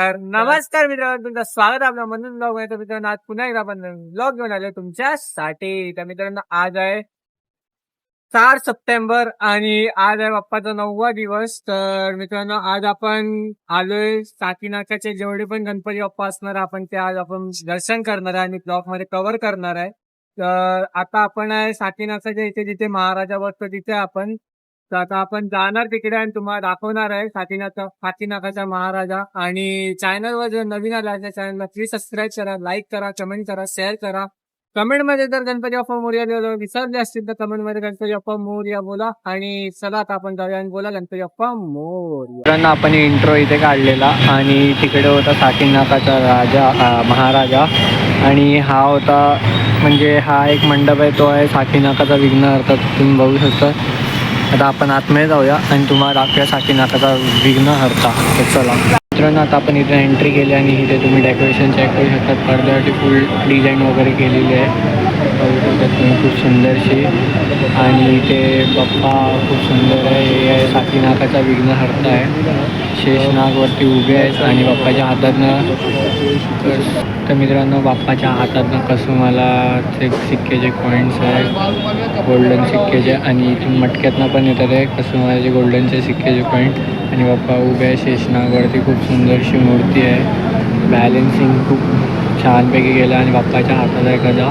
तर नमस्कार मित्रांनो, तुमचं स्वागत आहे आपल्या म्हणून ब्लॉग मध्ये. तर मित्रांनो, आज पुन्हा एकदा आपण ब्लॉग घेऊन आलो तुमच्यासाठी. तर मित्रांनो, आज आहे 4 सप्टेंबर आणि आज आहे बाप्पाचा 9वा दिवस. तर मित्रांनो, आज आपण आलोय साकीनाकाचे जेवढे पण गणपती बाप्पा असणार आपण ते आज आपण दर्शन करणार आहे आणि ब्लॉग मध्ये कव्हर करणार आहे. तर आता आपण आहे साकीनाकाच्या इथे जिथे महाराजा बसतो तिथे आपण. तर आता आपण जाणार तिकडे आणि तुम्हाला दाखवणार आहे साकीनाकाचा महाराजा. आणि चॅनलवर जर नवीन आला त्या चॅनलला प्लीज सबस्क्राईब करा, लाईक करा, कमेंट करा, शेअर करा. कमेंट मध्ये जर गणपती बाप्पा मोरया विसरले असतील तर कमेंट मध्ये गणपती बाप्पा मोरया बोला. आणि चला आता आपण जाऊया आणि बोला गणपती बाप्पा मोरया. आपण इंट्रो इथे काढलेला आणि तिकडे होता साकीनाकाचा राजा महाराजा आणि हा होता म्हणजे हा एक मंडप आहे, तो आहे साकीनाकाचा विघ्नहर्ता. तुम्ही बघू शकता. आता आपण आतमध्ये जाऊया आणि तुम्हाला दाखवूया साकीनाकाचा विघ्नहर्ता. तर चला मित्रांनो, आता आपण इथे एंट्री केली आणि इथे तुम्ही डेकोरेशन चेक करू शकता. पडद्यावरती फुल डिझाईन वगैरे केलेली आहे, बघू शकता तुम्ही, खूप सुंदरशी. आणि इथे बाप्पा खूप सुंदर आहे. हे आहे साकीनाकाचा विघ्नहर्ता आहे. शेषनागवरती उभे आहेत आणि बाप्पाच्या हातातनं तर मित्रांनो, बाप्पाच्या हातातनं कसुमाला सिक्केचे कॉईन्स आहेत, गोल्डन सिक्केचे. आणि इथून मटक्यातनं पण येतात आहे कसुमालाचे गोल्डनचे सिक्केचे कॉईन. आणि बाप्पा उभे आहे शेषनागवरती. खूप सुंदरशी मूर्ती आहे. बॅलेन्सिंग खूप छानपैकी केलं आणि बाप्पाच्या हातात आहे गदा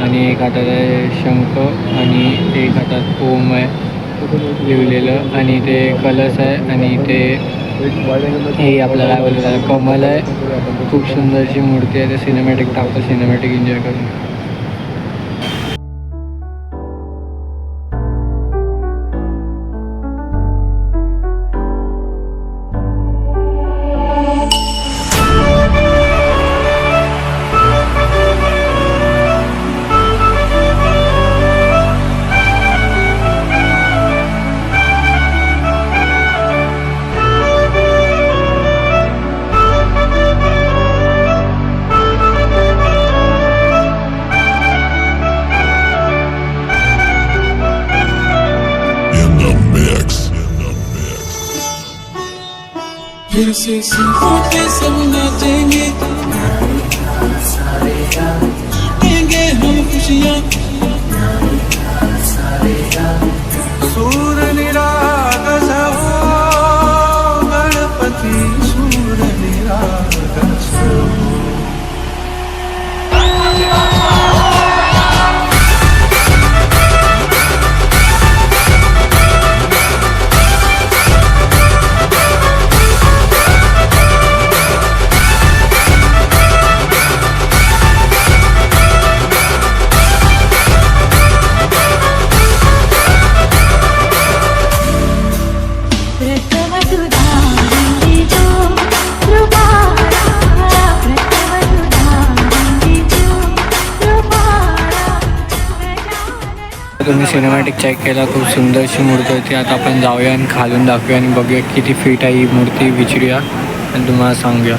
आणि एक हातात आहे शंख आणि एक हातात ओम आहे लिहिलेलं. आणि इथे कलश आहे आणि इथे हे आपल्याला काय बोलतात कमल आहे. खूप सुंदरशी मूर्ती आहे. ते सिनेमॅटिक टाकतं, सिनेमॅटिक एन्जॉय करून. फिर से सीखों के सब नाचेंगे, देंगे हम खुशियाँ. सूर निरागस हो गणपति, सूर निरागस हो. तुम्ही सिनेमॅटिक चेक केला, खूप सुंदरशी मूर्ती होती. आता आपण जाऊया आणि खालून दाखवूया आणि बघूया किती फीट आहे ही मूर्ती, विचारूया आणि तुम्हाला सांगूया.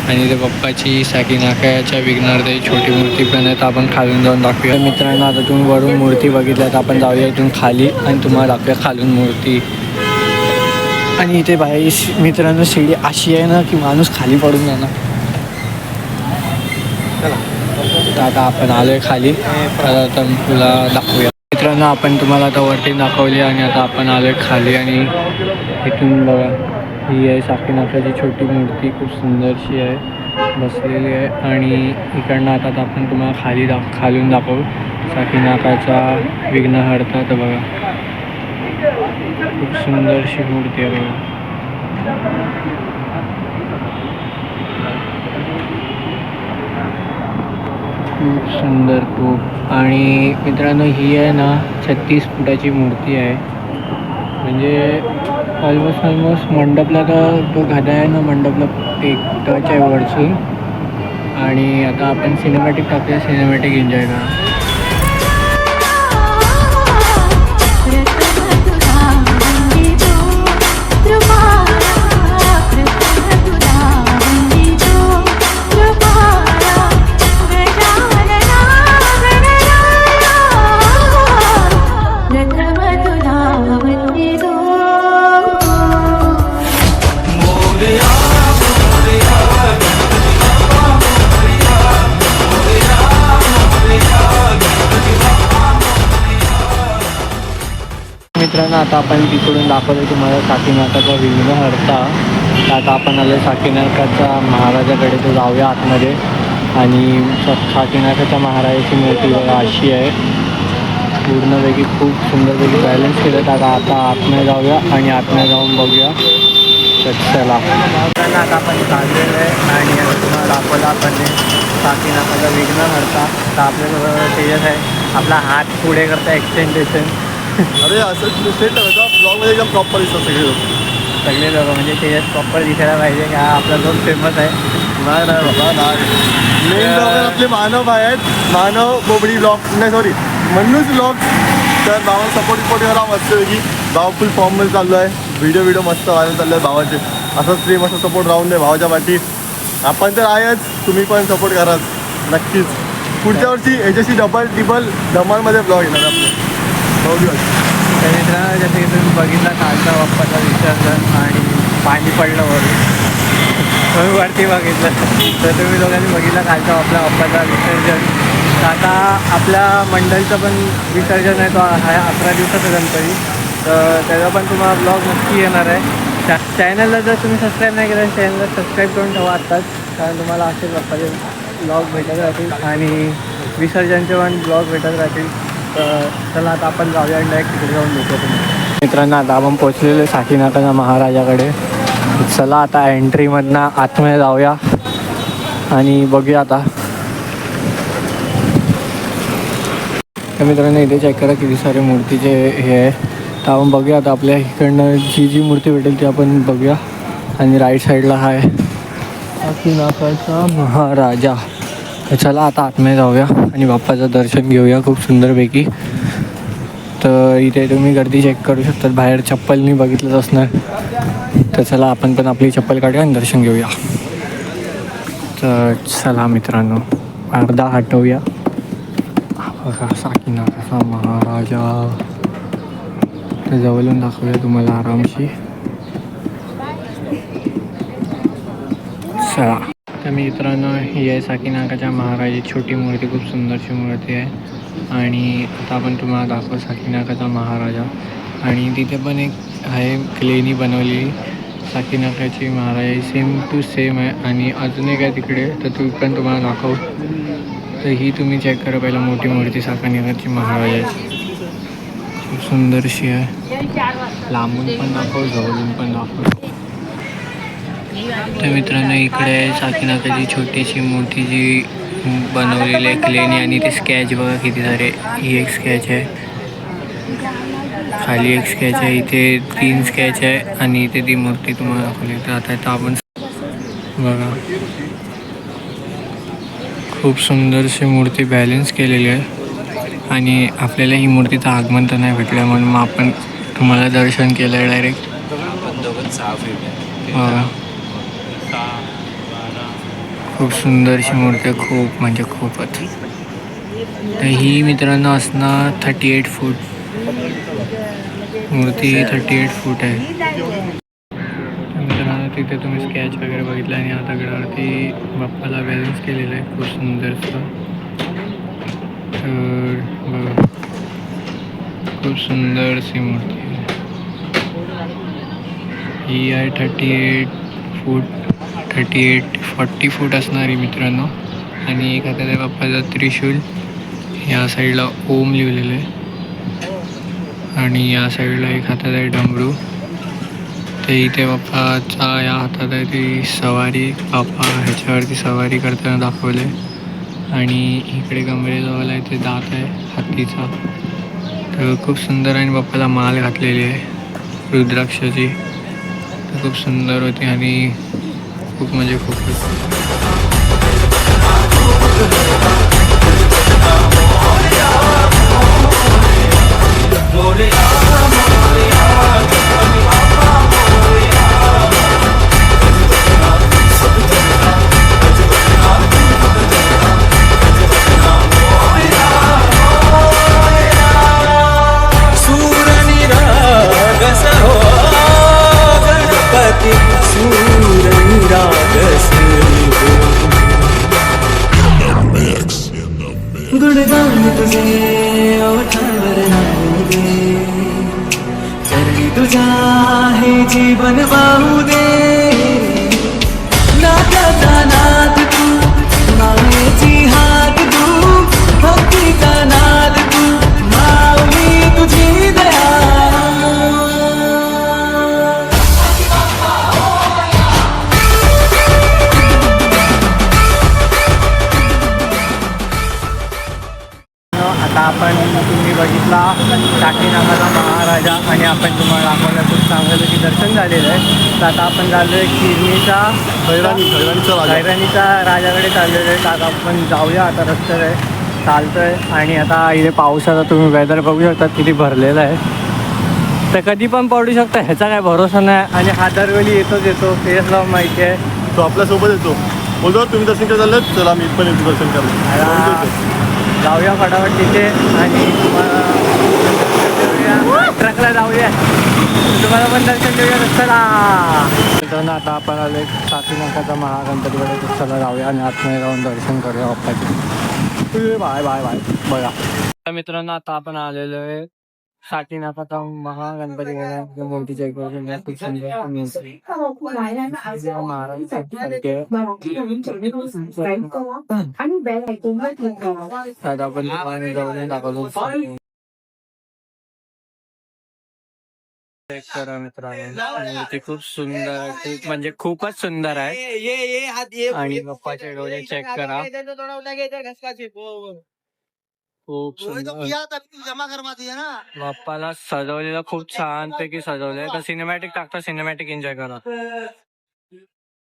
आणि ते बाप्पाची साकीनाकाच्या विघ्नहर्ताची छोटी मूर्ती पण आहे, तर आपण खालून जाऊन दाखवूया. मित्रांनो, आता तुम्ही वरून मूर्ती बघितल्या, तर आपण जाऊया इथून खाली आणि तुम्हाला दाखवूया खालून मूर्ती. आणि इथे बाहेर मित्रांनो शिडी अशी आहे ना की माणूस खाली पडून जाणार. तर आता आपण आलोय खाली, आता तुला दाखवूया. मित्रांनो, आपण तुम्हाला आता वरती दाखवली आणि आता आपण आलोय खाली. आणि इथून बघा, ही आहे साकीनाकाची छोटी मूर्ती, खूप सुंदरशी आहे, बसलेली आहे. आणि इकडनं आता आपण तुम्हाला खालून दाखवू साकीनाकाचा विघ्नहर्ता. तर बघा, खूप सुंदरशी मूर्ती आहे बघा. खूप सुंदर खूप. आणि मित्रांनो, ही आहे ना 36 फुटाची मूर्ती आहे. म्हणजे ऑलमोस्ट मंडपला तर तो गदा आहे ना, मंडपला एक टच आहे वरची. आणि आता आपण सिनेमॅटिक टाकूया, सिनेमॅटिक एन्जॉय करा. मोरया मोरया मित्रांनो आता आपण तिकडून दाखवतो तुम्हाला साकीनाकाचा विघ्नहर्ता. तर आता आपण आलो साकीनाकाचा महाराजाकडे, तर जाऊया आतमध्ये. आणि साकीनाकाच्या महाराजाची मूर्ती बघा अशी आहे, पूर्णपैकी खूप सुंदरपैकी बॅलन्स केलं. आता आतमध्ये जाऊया आणि आतमध्ये जाऊन बघूया. तर चला आता आपण चाललेलं आहे आणि आता तुम्हाला दाखवलं आपण साकीनाकाचा विघ्नहर्ता. तर आपल्याजवळ तेजस आहे, आपला हात पुढे करता एक्सटेंडेशन. अरे असं सेट ब्लॉगमध्ये एकदम प्रॉपर दिसतात सगळे लोक म्हणजे तेजस प्रॉपर दिसायला पाहिजे का आपला जो फेमस आहे. नाही बाबा नाही. मेन ब्लॉगर आपले मानव आहेत, मानव बोबडी ब्लॉग नाही सॉरी मन्नूच ब्लॉग. तर भावाला सपोर्ट करा मस्तपैकी. भाव फुल फॉर्ममध्ये चाललो आहे, व्हिडिओ मस्त व्हायला चाललो आहे भावाचे. असंच प्रेम असं सपोर्ट राहून दे भावाच्या पाठी. आपण तर आहेच, तुम्ही पण सपोर्ट कराल नक्कीच. पुढच्या वर्षी याच्याशी डबल धमालमध्ये ब्लॉग येणार आपले. तर मित्रांनो जसं की तुम्ही बघितलं कालचा बाप्पाचा विसर्जन आणि पाणी पडलं वरून वरती बघितलं. तर तुम्ही लोकांनी बघितलं कालचा आपल्या बाप्पाचा विसर्जन. तर आता आपल्या मंडळचं पण विसर्जन आहे, तो आहे 11 दिवसाचा गणपती. तर त्याचा पण तुम्हाला ब्लॉग नक्की येणार आहे. चॅनलला जर तुम्ही सबस्क्राईब नाही केलं चॅनलला सबस्क्राईब करून ठेवा आत्ताच, कारण तुम्हाला असेच बाप्पाचे ब्लॉग भेटत राहतील आणि विसर्जनचे पण ब्लॉग भेटत राहतील. तर चला आता आपण जाऊया आणि डायरेक्ट तिकडे जाऊन भेटू तुम्ही. मित्रांनो आता आपण पोचलेलो साकीनाकाच्या महाराजाकडे. चला आता एंट्रीमधनं आतमध्ये जाऊया आणि बघूया आता. तर मित्रांनो इथे चेक करा किती सारे मूर्तीचे हे आहे. तर आपण बघूया आता आपल्या इकडनं जी मूर्ती भेटेल ती आपण बघूया. आणि राईट साईडला आहे साकीनाकाचा महाराजा. तर चला आता आतमध्ये जाऊया आणि बाप्पाचं दर्शन घेऊया खूप सुंदरपैकी. तर इथे तुम्ही गर्दी चेक करू शकतात, बाहेर चप्पलनी बघितलंच असणार. तर चला आपण पण आपली चप्पल काढूया आणि दर्शन घेऊया. तर चला मित्रांनो अर्धा हटवूया. बघा साकीनाकाचा महाराजा. तर जवळून दाखवूया तुम्हाला आरामशी. चला तर मित्रांनो ही आहे साकीनाकाच्या महाराजाची छोटी मूर्ती, खूप सुंदरशी मूर्ती आहे. आणि आता आपण तुम्हाला दाखवू साकीनाकाचा महाराजा. आणि तिथे पण एक आहे क्लेनी बनवलेली साकीनाकाची महाराजा, सेम टू सेम आहे. आणि अजून एक आहे तिकडे, तर ती पण तुम्हाला दाखवू. तर ही तुम्ही चेक करा पहिला मोठी मूर्ती साकीनाकाची महाराजाची, खूप सुंदरशी आहे. लांबून पण दाखव, जवळून पण दाखव. तर मित्रांनो इकडे साकीनाकाची छोटीशी मूर्ती जी बनवलेली आहे क्लेनी. आणि ते स्केच बघा किती सारे. ही एक स्केच आहे, खाली एक स्केच आहे, इथे 3 स्केच आहे आणि इथे ती मूर्ती तुम्हाला दाखवली. तर आता आपण बघा खूप सुंदरशी मूर्ती बॅलन्स केलेली आहे. आणि आपल्याला ही मूर्तीचं आगमन तर नाही भेटलं म्हणून मग आपण तुम्हाला दर्शन केलं आहे डायरेक्ट. बघा खूप सुंदरशी मूर्ती, खूप म्हणजे खूपच. तर ही मित्रांनो असणार 38 फूट मूर्ती, 38 फूट आहे. मित्रांनो तिथे तुम्ही स्केच वगैरे बघितलं आणि आता दगडावरती बाप्पाला बॅलन्स केलेलं आहे खूप सुंदरसं. तर बघा खूप सुंदरशी मूर्ती आहे. ही आहे 38 फूट, 40 फूट असणारी मित्रांनो. आणि एक हातात आहे बाप्पाचा त्रिशूल, या साईडला ओम लिहिलेलं आहे. आणि या साईडला एक हातात आहे डमरू. ते इथे बाप्पाचा या हातात आहे ती सवारी, बाप्पा ह्याच्यावरती सवारी करताना दाखवले. आणि इकडे कमरेजवळ आहे ते दात आहे हत्तीचा. तर खूप सुंदर आणि बाप्पाला माल घातलेली आहे रुद्राक्षाची. तर खूप सुंदर होती आणि खूप म्हणजे खूपच. गुणगान तुझे ओठावर नाव दे, आहे जीवन वाहू दे नात्याचा नाद तू मायेची हात तू भक्तीचा नाद तू माऊली तुझी दया आता आपण तुम्ही बघितला काकीनाथाचा महाराजा आणि आपण तुम्हाला दाखवलं खूप चांगल्यापैकी दर्शन झालेलं आहे. तर आता आपण चाललो आहे किरणीचा खैरानीचा राजाकडे चाललेलो आहे. तर आता आपण जाऊया आता रस्त्यावर चालतोय आणि आता इथे पावसाचा तुम्ही वेदर बघू शकता किती भरलेलं आहे. तर कधी पण पडू शकतं ह्याचा काय भरोसा नाही आणि हा दरवेळी येतो तेच लावून माहिती आहे. तो आपल्यासोबत येतो बोलतो तुम्ही दर्शन करायला चाललेत चला मी पण येतो दर्शन करायला. जाऊया फटाफट तिथे आणि तुम्हाला ट्रकला जाऊया तुम्हाला पण दर्शन देऊया. चला आता आपण आलो एक साकीनाथाचा महागणपतीकडे चला जाऊया आणि आतमध्ये जाऊन दर्शन करूया बाप्पाचे. बाय बाय बाय बघा मित्रांनो आता आपण आलेलो आहे साकीनाथाचा महागणपती मूर्तीच्या एक खूप सुंदर आपण जाऊन दाखवतो. चेक करा मित्रांनो मूर्ती खूप सुंदर आहे म्हणजे खूपच सुंदर आहे आणि बाप्पाचे डोळे चेक करा खूप सुंदर. बाप्पाला सजवलेलं खूप छान पैकी सजवलंय. तर सिनेमॅटिक टाकता सिनेमॅटिक एन्जॉय करा.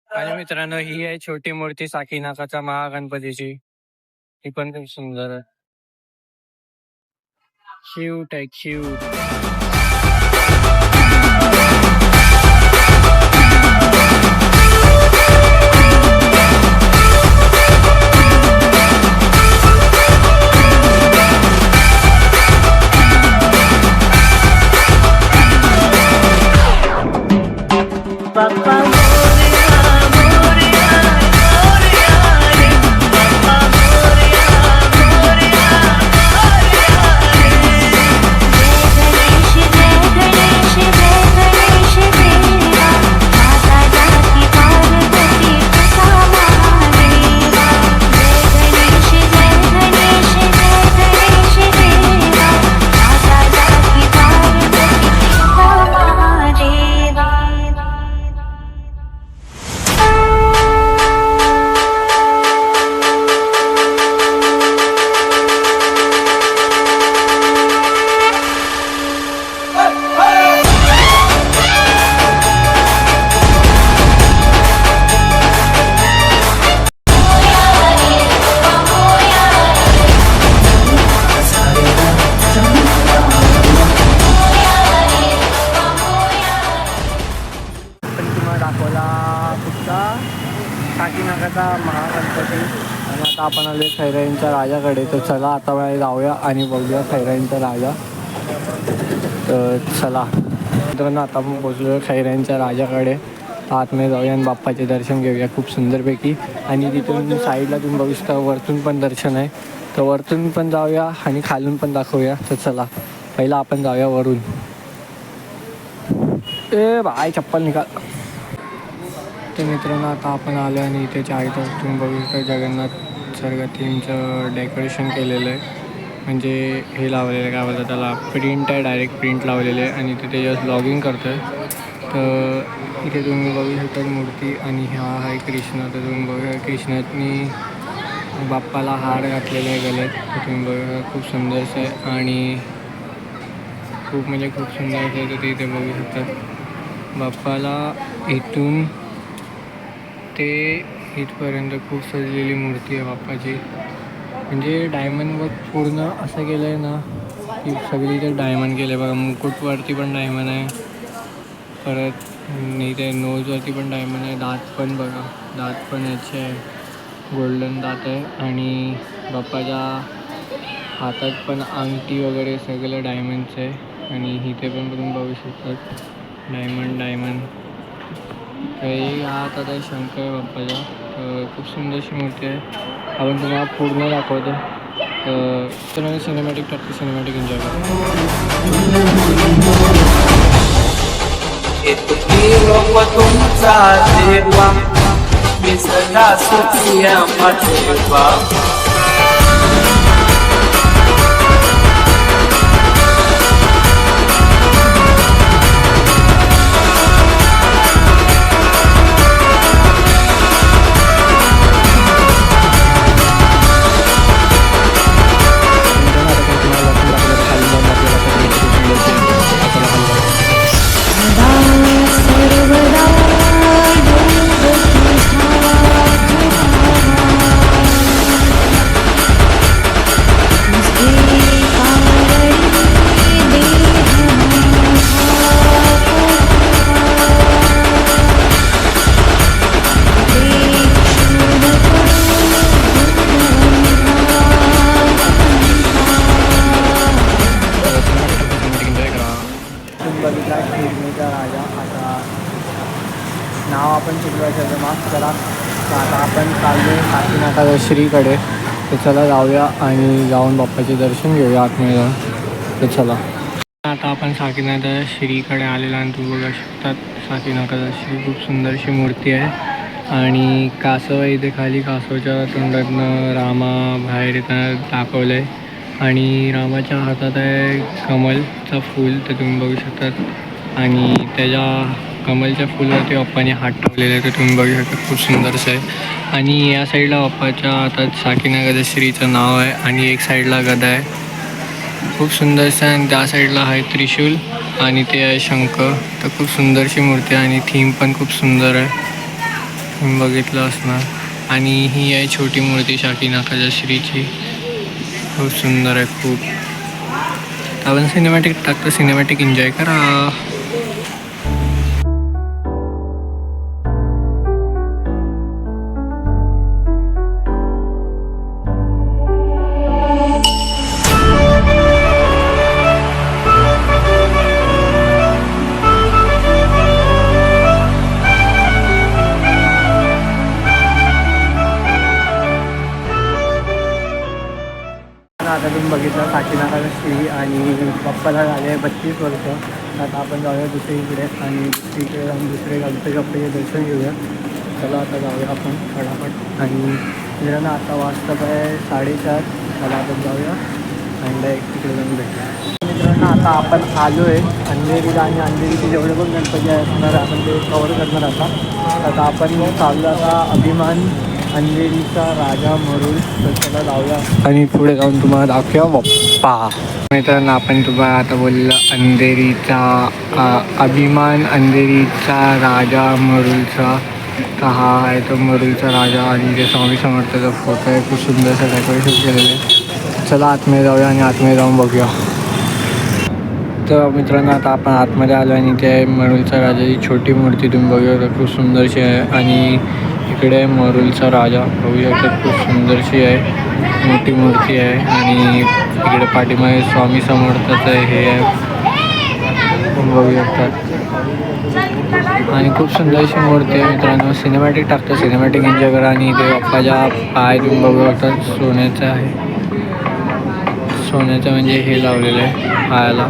आणि मित्रांनो ही आहे छोटी मूर्ती साकीनाथाच्या महागणपतीची. ही पण खूप सुंदर आहे. क्यूट आहे क्यूट. साकीनाथाचा महागणपती आणि आता आपण आलो खैराईंच्या राजाकडे. तर चला आता वेळा जाऊया आणि बघूया खैराईंचा राजा. तर चला मित्रांनो आता आपण पोचलो खैराईंच्या राजाकडे. आतमध्ये जाऊया आणि बाप्पाचे दर्शन घेऊया खूप सुंदरपैकी. आणि तिथून साईडला तुम्ही बघू शकता वरतून पण दर्शन आहे. तर वरतून पण जाऊया आणि खालून पण दाखवूया. तर चला पहिला आपण जाऊया वरून. ए बाय चप्पल निकाल. तर मित्रांनो आता आपण आलो आणि इथे चारीतर तुम्ही बघू शकता जगन्नाथ सरगतींचं डेकोरेशन केलेलं आहे. म्हणजे हे लावलेलं आहे काय बोलतात त्याला प्रिंट आहे डायरेक्ट प्रिंट लावलेले आहे आणि तिथे जस्ट लॉगिंग करतो आहे. तर इथे तुम्ही बघू शकता मूर्ती आणि हा आहे कृष्ण. तर तुम्ही बघू कृष्णानी बाप्पाला हार घातलेला आहे गळ्यात. तर तुम्ही बघू खूप सुंदरचं आहे आणि खूप म्हणजे खूप सुंदरचं आहे. तर ते इथे बघू शकतात बाप्पाला इथून ते इथपर्यंत खूप सजलेली मूर्ती आहे बाप्पाची. म्हणजे डायमंड वर्क पूर्ण असं केलं आहे ना की सगळी इथे डायमंड केलं आहे बघा. मुकुटवरती पण डायमंड आहे परत इथे नोजवरती पण डायमंड आहे. दात पण बघा दात पण याचे आहे गोल्डन दात आहे आणि बाप्पाच्या हातात पण अंगठी वगैरे सगळं डायमंडचं आहे. आणि इथे पण तुम्ही बघू शकतात डायमंड. हे हा आता शंकर बाप्पाचा खूप सुंदरशी मूर्ती आहे. आपण तुम्हाला पूर्ण दाखवतो. तर सिनेमॅटिक टाकतो सिनेमॅटिक एन्जॉय करतो. इतकी रूप तुमचा देवा मी सदा सुखी देवा बघितला शिर्डीचा राजा. आता नाव आपण शिकवायचं माफ करा. तर आता आपण चाललो काशीनाथाच्या श्रीकडे. तर चला जाऊया आणि जाऊन बाप्पाचे दर्शन घेऊया आतमध्ये जाऊन. तर चला आता आपण साकीनाथाच्या श्रीकडे आलेला आणि तुम्ही बघू शकतात साकीनाथाच्या श्री खूप सुंदरशी मूर्ती आहे. आणि कासव आहे इथे खाली. कासवाच्या तोंडातनं रामा बाहेर येताना दाखवलं आहे. आणि रामाच्या हातात आहे कमलचं फूल तर तुम्ही बघू शकतात. आणि त्याच्या कमलच्या फुलावरती बाप्पाने हात ठेवलेला आहे तर तुम्ही बघू शकता. खूप सुंदरसं आहे. आणि या साईडला बाप्पाच्या हातात साकीनाथाच्या श्रीचं नाव आहे आणि एक साईडला गदा आहे. खूप सुंदरसं आहे. आणि त्या साईडला आहे त्रिशूल आणि ते आहे शंख. तर खूप सुंदरशी मूर्ती आहे आणि थीम पण खूप सुंदर आहे. तुम्ही बघितलं असणार. आणि ही आहे छोटी मूर्ती साकीनाथाच्या श्रीची. खूप सुंदर आहे खूप. आपण सिनेमॅटिक टाकतो. सिनेमॅटिक एन्जॉय करा. आता तुम्ही बघितलं साकीनाथाचा श्री आणि बाप्पाला झाले आहे 32 वर्ष. आता आपण जाऊया दुसरीकडे आणि दुसरीकडे जाऊन दुसरे गणपती बाप्पाचे दर्शन घेऊया. चला आता जाऊया आपण फटाफट. आणि मित्रांनो आता वाजता आहे 4:30. चला आपण जाऊया आणि डायरेक्ट तिकडे जाऊन भेटूया. मित्रांनो आता आपण आलो आहे अंधेरीला आणि अंधेरीचे जेवढे पण गणपती असणार आपण ते कवर करणार. आता आपण चाललो आता अभिमान अंधेरीचा राजा मरुळ. तर त्याला लावूया आणि पुढे जाऊन तुम्हाला दाखवूया बाप्पा. मित्रांनो आपण तुम्हाला आता बोललेलं अंधेरीचा अभिमान अंधेरीचा राजा मरुळचा. तर हा आहे तो मरुळचा राजा आणि ते स्वामी समर्थाचा फोटो आहे. खूप सुंदरसं डेकोरेशन केलेलं आहे. चला आतमध्ये जाऊया आणि आतमध्ये जाऊन बघूया. तर मित्रांनो आता आपण आतमध्ये आलो आणि ते मरुळचा राजाची छोटी मूर्ती तुम्ही बघूया. खूप सुंदरशी आहे. आणि इकडे मरुळचा राजा बघू शकतात. खूप सुंदरशी आहे. मोठी मूर्ती आहे. आणि इकडे पाठीमागे स्वामी समर्थाचं हे आहे बघू शकतात. आणि खूप सुंदरशी मूर्ती आहे. मित्रांनो सिनेमॅटिक टाकतो. सिनेमॅटिक एन्जॉय करा. आणि इथे बाप्पाच्या पाय तुम्ही बघू शकतात सोन्याचं आहे. सोन्याचं म्हणजे हे लावलेलं आहे पायाला.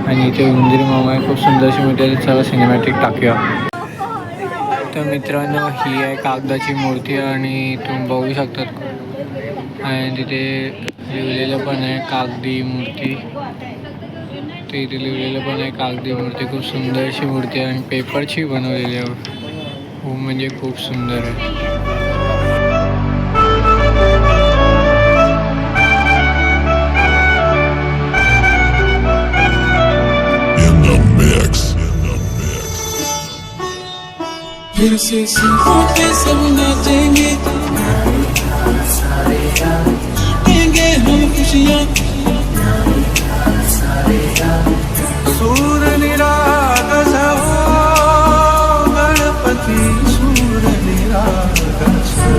आणि इथे उंदीर मामा आहे. खूप सुंदरशी मूर्ती आहे. चला सिनेमॅटिक टाकूया. तर मित्रांनो ही आहे कागदाची मूर्ती आणि तुम्ही बघू शकतात. आणि तिथे लिहिलेलं पण आहे कागदी मूर्ती. ते इथे लिहिलेलं पण आहे कागदी मूर्ती. खूप सुंदरशी मूर्ती आहे आणि पेपरची बनवलेली आहे. खूप म्हणजे खूप सुंदर आहे. फिर से सीखों पे सब नाचेंगे बांटेंगे हम खुशियाँ सूर निरागस हो गणपती सूर निरागस हो.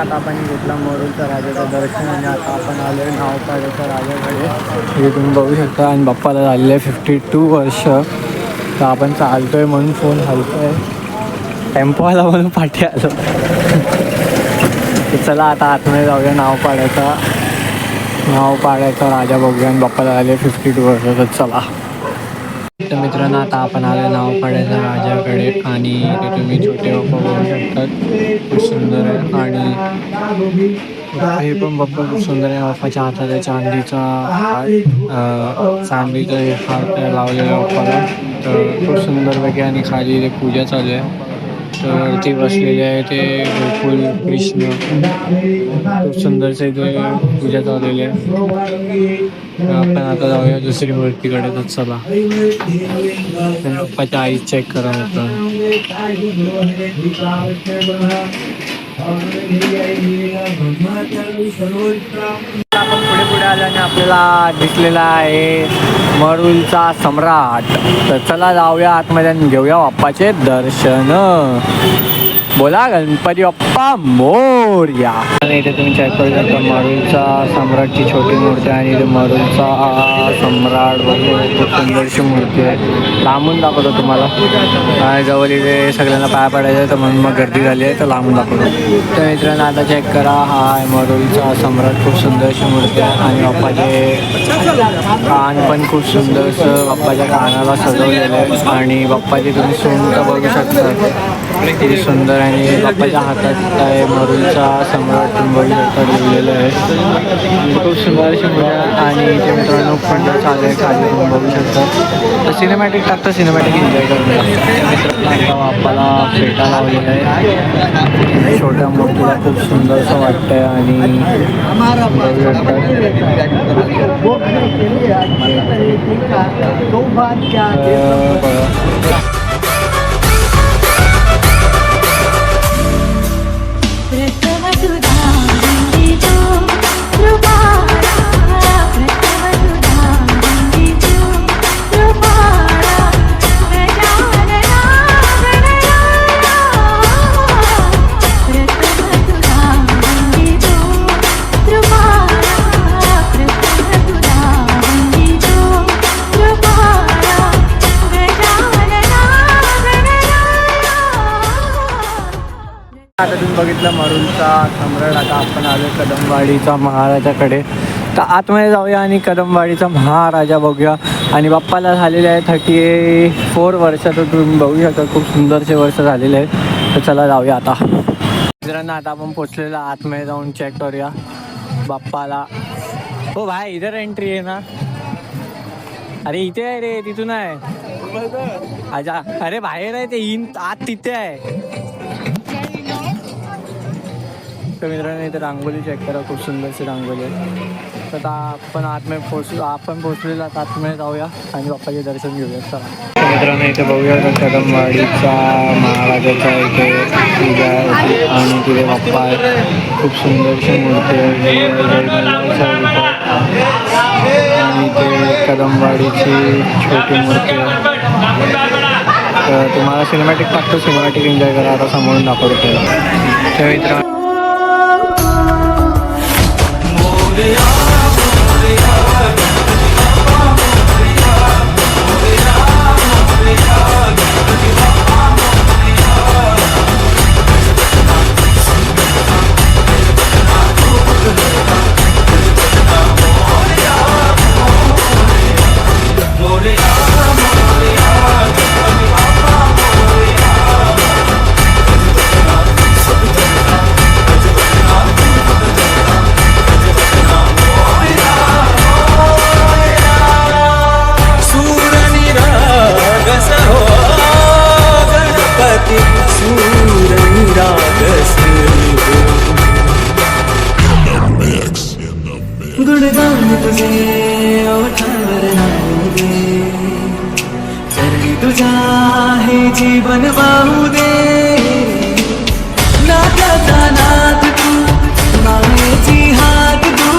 आता आपण घेतला मरूरचा राजाचं दर्शन आणि आता आपण आलो आहे नावपाड्याच्या राजाकडे. हे तुम्ही बघू शकता आणि बाप्पाला झालेलं आहे 52 वर्ष. तर आपण चालतोय म्हणून फोन हलतोय, टेम्पो आला म्हणून पाठी आलो. तर चला आता आतमध्ये जाऊया नावपाड्याचा राजा बघूया आणि बाप्पाला झाले 52 वर्ष. तर चला. तर मित्रांनो आता आपण आलो नावपाड्याच्या राजाकडे आणि ते तुम्ही छोटे बाप्पा बघू शकतात, खूप सुंदर आहे. आणि हे पण बाप्पा खूप सुंदर आहे. बाप्पाच्या हातात आहे चांदीचा हे हात लावलेला बाप्पाला. तर खूप सुंदरपैकी आणि खाली ते पूजा चालू आहे. तर ते बसलेले आहे ते गोकुळ कृष्ण, खूप सुंदरसे इथे पूजा चाललेली आहे. आपण आता जाऊया दुसरी मूर्तीकडे. तर चला पप्पाच्या आई चेक करा होतं. आपण पुढे आलो आणि आपल्याला दिसलेला आहे मरूरचा सम्राट. तर चला जाऊया आतमध्ये आणि घेऊया बाप्पाचे दर्शन. बोला गणपती बाप्पा मोरया. इथे तुम्ही चेक करू शकता मरूरचा सम्राटची छोटी मूर्ती आणि इथे मरूरचा सम्राट बघून खूप सुंदरशी मूर्ती आहे. लांबून दाखवतो तुम्हाला, जवळ इथे सगळ्यांना पाया पडायचं तर म्हणून मग गर्दी झाली आहे तर लांबून दाखवतो. तर मित्रांनो आता चेक करा, हा आहे मरूरचा सम्राट, खूप सुंदरशी मूर्ती आहे. आणि बाप्पाचे कान पण खूप सुंदरसं बाप्पाच्या कानाला सजवलेलं आहे. आणि बाप्पाची तुम्ही सोंड बघू शकता किती सुंदर. आणि बाप्पाच्या हातात आहे मरूरचा सम्राट बघू शकता लिहिलेलं आहे. खूप सुंदर अशी मुलं. आणि ते मित्रांनो फंड चालू आहे खाली तुम्ही बघू शकता. तर सिनेमॅटिक टाकतं, सिनेमॅटिक एन्जॉय करून मित्रांनो बाप्पाला फेटा लावलेला आहे. छोट्या मूर्तीला खूप सुंदरसं वाटतं आहे. आणि आता तुम्ही बघितलं मरूरचा सम्राट. आता आपण आलो कदमवाडीचा महाराजाकडे. तर आतमध्ये जाऊया आणि कदमवाडीचा महाराजा बघूया. आणि बाप्पाला झालेले आहे 34 वर्ष. तर तुम्ही बघू शकता खूप सुंदरसे वर्ष झालेले आहेत. तर चला जाऊया आता. मित्रांनो आता आपण पोचलेलो आतमध्ये जाऊन चेक करूया बाप्पाला. हो भाई इधर एंट्री आहे ना? अरे इथे आहे रे, तिथून आहे. अच्छा अरे बाहेर आहे ते, आत तिथे आहे. तर मित्रांनो इथे रांगोली चेक करा, खूप सुंदरशी रांगोली आहे. तर आपण आपण पोचलेलो आतमध्ये जाऊया आणि बाप्पाचे दर्शन घेऊया. चला मित्रांनो इथे बघूया कदमवाडीचा महाराजाचा इथे पूजा आहे आणि तिथे बाप्पा आहे. खूप सुंदरशी मूर्ती आहे आणि इथे कदमवाडीची छोटी मूर्ती आहे. तर तुम्हाला सिनेमॅटिक टाकतो, सिनेमॅटिक एन्जॉय करा. आता समोरून दाखवतो. तर मित्रांनो गुणगान तुझे ओठावर राहू दे, चरणी तुझ्या हे जीवन वाहू दे. नात्याचा नाद तू, मायेची हात तू,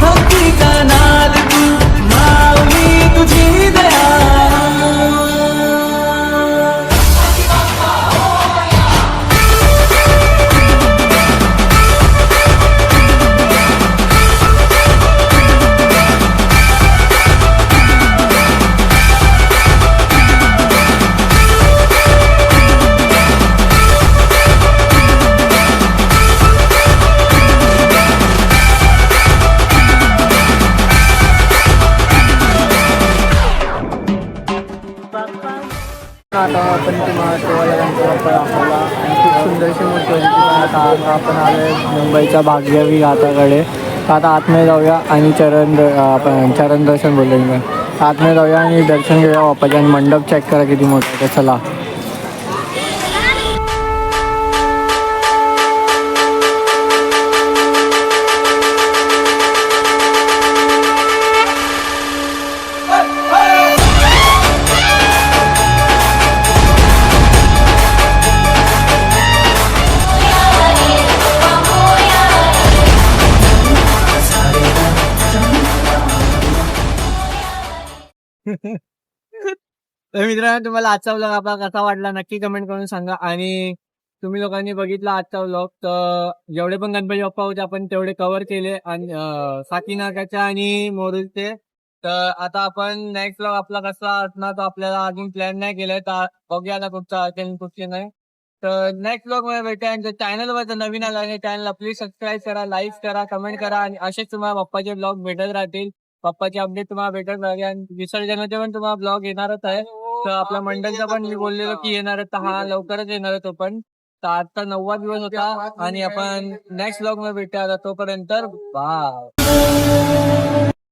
भक्तीचा नाद तू, माऊली तुझी दया. आता आपण तुम्हाला गणपती बाप्पा दाखवला आणि खूप सुंदरशी मूर्ती होती. आता आपण आलोय मुंबईच्या भाग्यवी घाटाकडे. आता आतमध्ये जाऊया आणि आपण चरण दर्शन बोललो मी. आतमध्ये जाऊया आणि दर्शन घेऊया बाप्पाचे आणि मंडप चेक करा किती मोठं आहे. चला. तर मित्रांनो तुम्हाला आजचा व्लॉग आपला कसा वाटला नक्की कमेंट करून सांगा. आणि तुम्ही लोकांनी बघितला आजचा व्लॉग तर जेवढे पण गणपती बाप्पा होते आपण तेवढे कव्हर केले आणि साकीनाकाच्या आणि मोरूचे. तर आता आपण नेक्स्ट व्लॉग आपला कसा असणार तो आपल्याला अजून प्लॅन नाही केलाय. तर बघूया आता कुठचा असेल कुठचे नाही. तर नेक्स्ट व्लॉग मध्ये भेटूया. आणि चॅनलवर जर नवीन आला आहे चॅनलला प्लीज सबस्क्राईब करा, लाईक करा, कमेंट करा आणि असेच तुम्हाला बाप्पाचे ब्लॉग भेटत राहतील. बाप्पाचे अपडेट तुम्हाला भेटत राहतील आणि विसर्जनाचे पण तुम्हाला ब्लॉग येणारच आहे. तर आपल्या मंडळचा पण मी बोललेलो की येणार आहे. तर हा लवकरच येणार आहे तो पण. तर आजचा 9वा दिवस होता आणि आपण नेक्स्ट ब्लॉग मध्ये भेटूया. तोपर्यंत बाय.